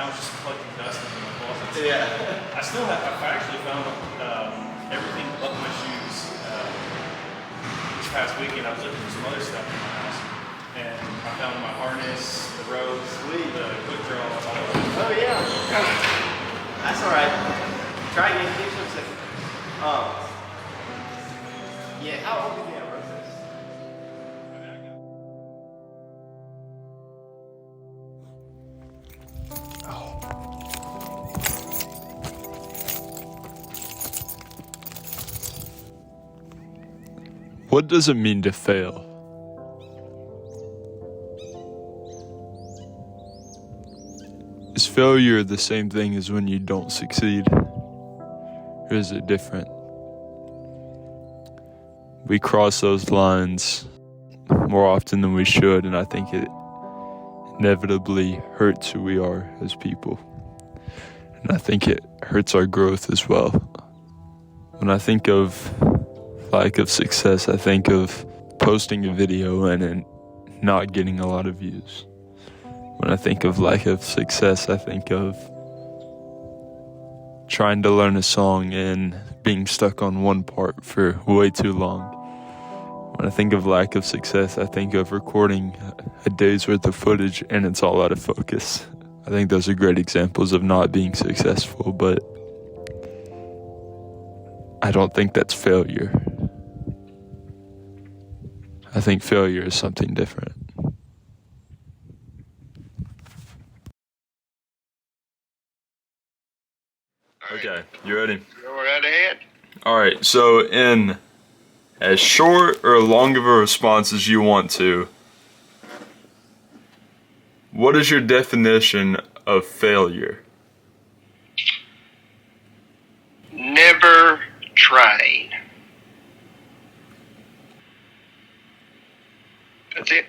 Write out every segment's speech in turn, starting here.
I was just collecting dust in my closet. Yeah. I've actually found everything but my shoes. This past weekend I was looking for some other stuff in my house, and I found my harness, the ropes, the quick draw, all of it. Oh yeah. That's all right. Try again. Give me a second. Yeah. How old did you have this? What does it mean to fail? Is failure the same thing as when you don't succeed? Or is it different? We cross those lines more often than we should, and I think it inevitably hurts who we are as people. And I think it hurts our growth as well. When I think of lack of success, I think of posting a video and it not getting a lot of views. When I think of lack of success, I think of trying to learn a song and being stuck on one part for way too long. When I think of lack of success, I think of recording a day's worth of footage and it's all out of focus. I think those are great examples of not being successful, but I don't think that's failure. I think failure is something different. Okay, you ready? Go right ahead. Alright, so in as short or long of a response as you want to, what is your definition of failure? Never trying. That's it.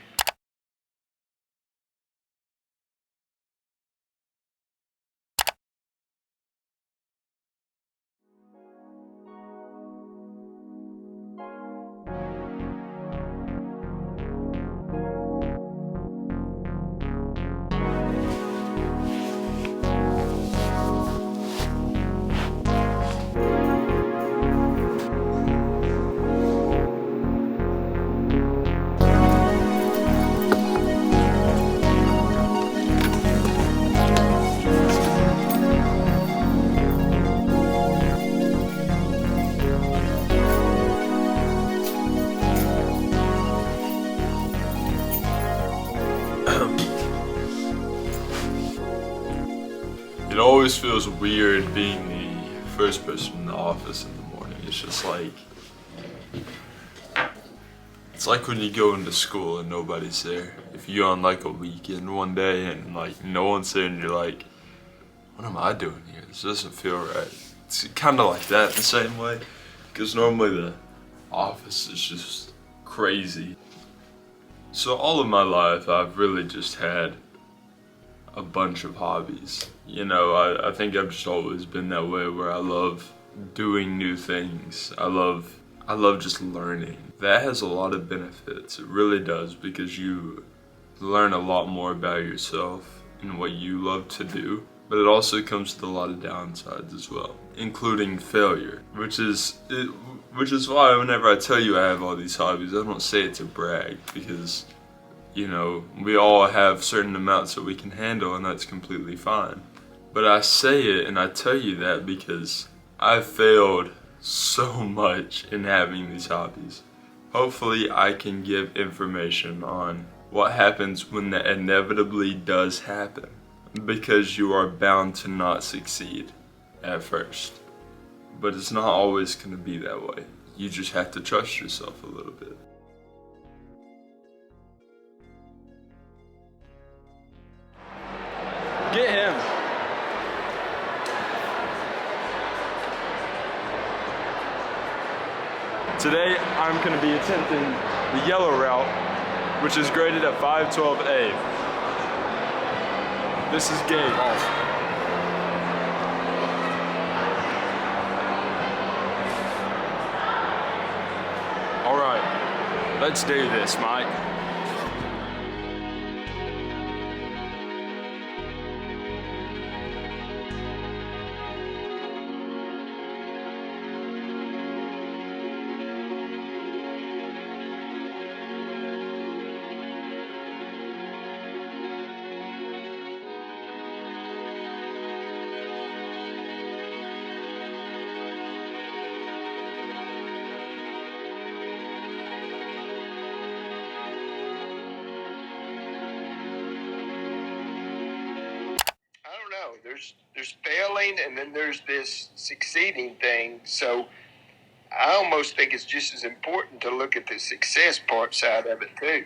It always feels weird being the first person in the office in the morning. It's just like, it's like when you go into school and nobody's there. If you're on like a weekend one day and like no one's there and you're like, what am I doing here? This doesn't feel right. It's kind of like that in the same way, because normally the office is just crazy. So all of my life I've really just had a bunch of hobbies. You know, I think I've just always been that way, where I love doing new things. I love just learning. That has a lot of benefits. It really does, because you learn a lot more about yourself and what you love to do. But it also comes with a lot of downsides as well, including failure, which is why whenever I tell you I have all these hobbies, I don't say it to brag, because you know, we all have certain amounts that we can handle, and that's completely fine. But I say it and I tell you that because I've failed so much in having these hobbies. Hopefully I can give information on what happens when that inevitably does happen, because you are bound to not succeed at first. But it's not always going to be that way. You just have to trust yourself a little bit. Get him. Today I'm going to be attempting the yellow route, which is graded at 512A. This is Gabe. All right, let's do this, Mike. there's failing, and then there's this succeeding thing. So I almost think it's just as important to look at the success part side of it too,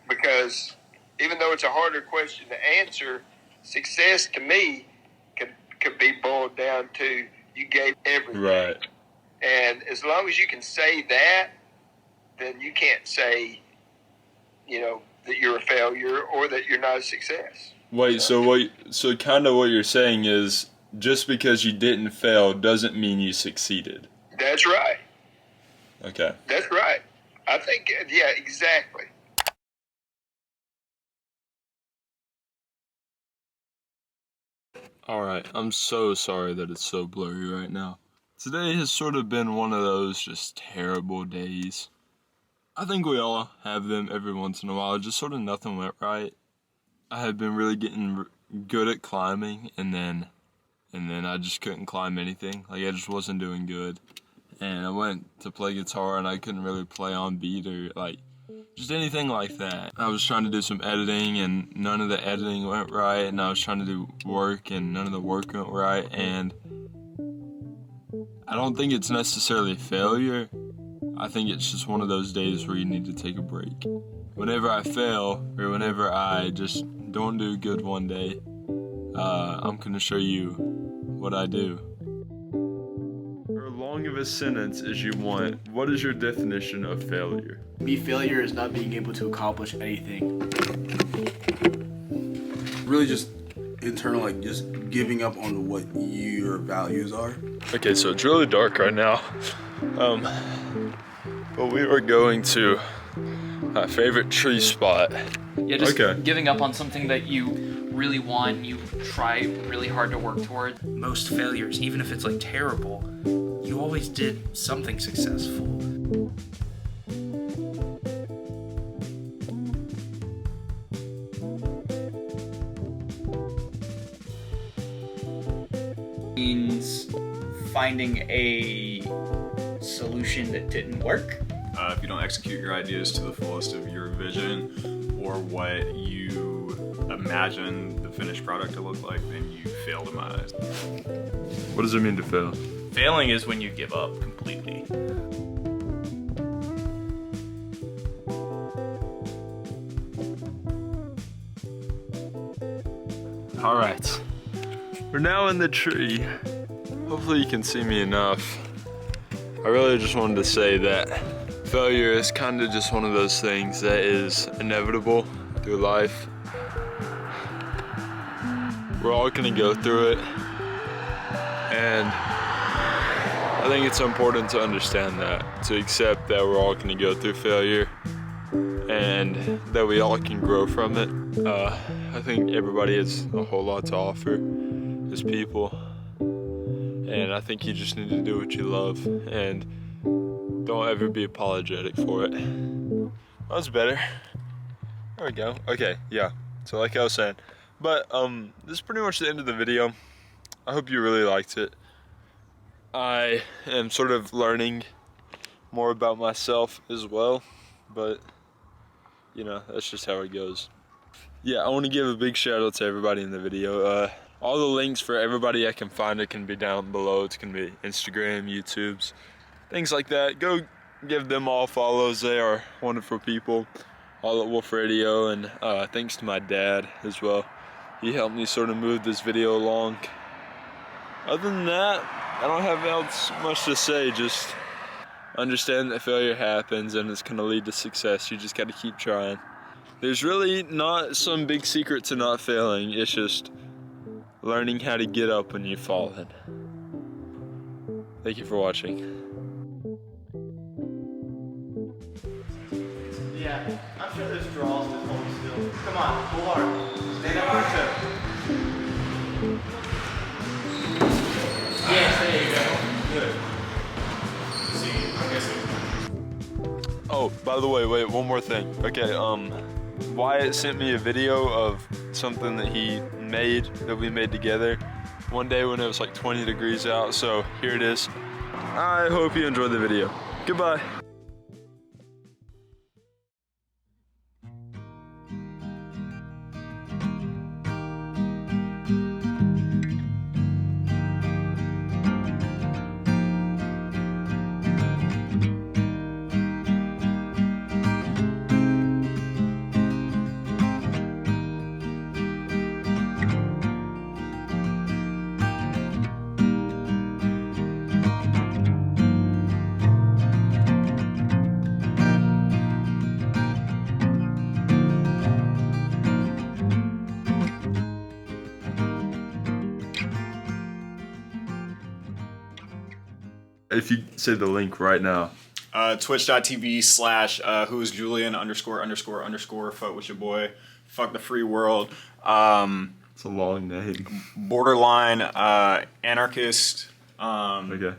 because even though it's a harder question to answer, success to me could be boiled down to you gave everything. Right. And as long as you can say that, then you can't say, that you're a failure or that you're not a success. Wait, so kind of what you're saying is just because you didn't fail doesn't mean you succeeded. That's right. Okay. That's right. I think, yeah, exactly. Alright, I'm so sorry that it's so blurry right now. Today has sort of been one of those just terrible days. I think we all have them every once in a while, just sort of nothing went right. I had been really getting good at climbing, and then I just couldn't climb anything. Like, I just wasn't doing good. And I went to play guitar, and I couldn't really play on beat or, like, just anything like that. I was trying to do some editing, and none of the editing went right, and I was trying to do work, and none of the work went right, and I don't think it's necessarily failure. I think it's just one of those days where you need to take a break. Whenever I fail, or whenever I just don't do good one day, I'm gonna show you what I do. As long of a sentence as you want, what is your definition of failure? Me, failure is not being able to accomplish anything. Really just internal, like just giving up on what your values are. Okay, so it's really dark right now. But we were going to my favorite tree spot. Yeah, just Okay. giving up on something that you really want, you try really hard to work toward. Most failures, even if it's like terrible, you always did something successful. Means finding a solution that didn't work. If you don't execute your ideas to the fullest of your vision or what you imagine the finished product to look like, then you fail in my eyes. What does it mean to fail? Failing is when you give up completely. Alright. We're now in the tree. Hopefully you can see me enough. I really just wanted to say that failure is kind of just one of those things that is inevitable through life. We're all gonna go through it. And I think it's important to understand that, to accept that we're all gonna go through failure and that we all can grow from it. I think everybody has a whole lot to offer as people. And I think you just need to do what you love and don't ever be apologetic for it. That's better. There we go. Okay, yeah. So like I was saying. But this is pretty much the end of the video. I hope you really liked it. I am sort of learning more about myself as well. But, you know, that's just how it goes. Yeah, I want to give a big shout out to everybody in the video. All the links for everybody I can find it can be down below. It's going to be Instagram, YouTube's, things like that. Go give them all follows. They are wonderful people. All at Wolf Radio, and thanks to my dad as well. He helped me sort of move this video along. Other than that, I don't have else much to say. Just understand that failure happens and it's going to lead to success. You just got to keep trying. There's really not some big secret to not failing. It's just learning how to get up when you've fallen. Thank you for watching. Yeah, I'm sure there's draws to hold still. Come on, pull hard. Stand up on your toes. Yes, there you go. Good. See, I guess Oh, by the way, wait, one more thing. Okay, Wyatt sent me a video of something that he made, that we made together one day when it was like 20 degrees out, so here it is. I hope you enjoyed the video. Goodbye. If you say the link right now. Twitch.tv/who's Julian ____ fuck with your boy, fuck the free world. It's a long name. Borderline anarchist. Okay.